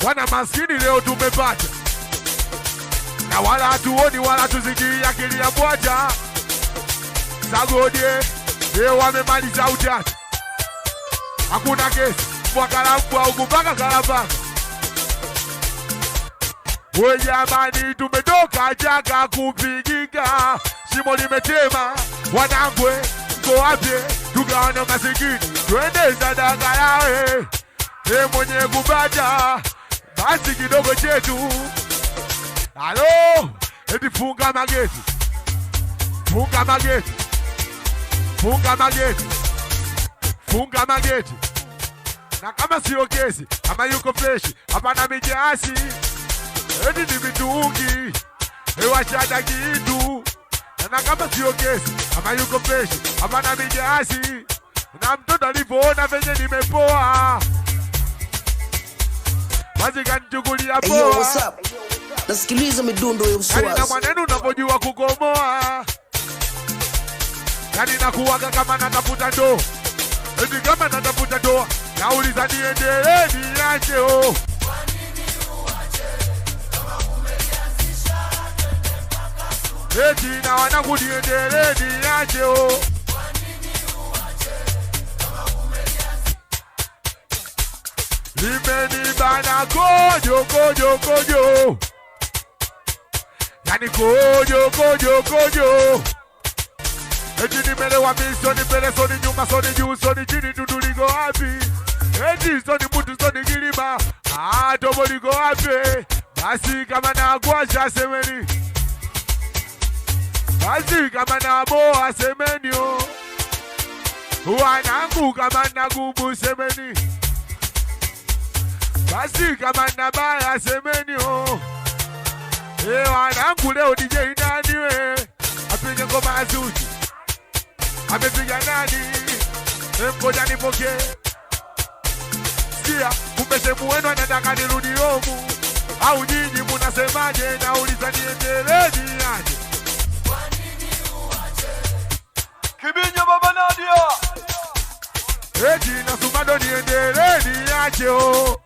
Wana maskini leo tumepata. Na wala hatuoni wala tuziki akili ya bwaja. Sagodie, leo wamemaliza utatu. Hakuna kesi, mwakalambwa ukupaka kalambaka. We jamani tumetoka jaka kupigika. Shimo limetema, wanangwe, mko wapye. Tugawana masikini, twende sadaka yawe. Mwenye kupata, basi kidogo chetu. Halo, eti funga mageti. Funga mageti. Funga mageti. Funga mageti. Na kama sio kesi, ama yuko freshi, hapana mijasi. Eti ni mitungi, washada kitu. Na kama sio kesi, ama yuko freshi, hapana mijasi. Na mtoto alipoona venye nimepoa. Mazi kanichukulia poa. Hey yo, what's up? Nasikiliza midundo ya uswazi. Yani na maneno unapojua kukomoa. Yani nakuwaga kama natafuta ndo. Eti kama natafuta ndo. Nauliza niendelee niache o. Kwa nini uache? Kama umelianzisha twende mpaka sumu. Eti na wanangu niendelee niache o. Kwa nini uache? Kama umelianzisha. Limenibana kojo kojo kojo. Yani kojo kojo kojo. Eti nimelewa misoni mbele soni nyuma soni juu soni chini tutuliko wapi. Eti soni mutu soni kilima. Tobo liko wapi. Basi kama na guasha semeni. Basi kama na boa semeni o. Wanangu kama na gubu semeni. Basi kama na baya semeni o. Wanangu leo DJ nani we. Apige ngoma azuti. Amepiga nani? Mkoja nipoke. Sikia, kumbe semu wenu anataka nirudi homu. Au nyinyi munasemaje nauliza niendelee niache. Kwa nini uache? Kibinyo baba Nadia. Eti na sumado niendelee niache o.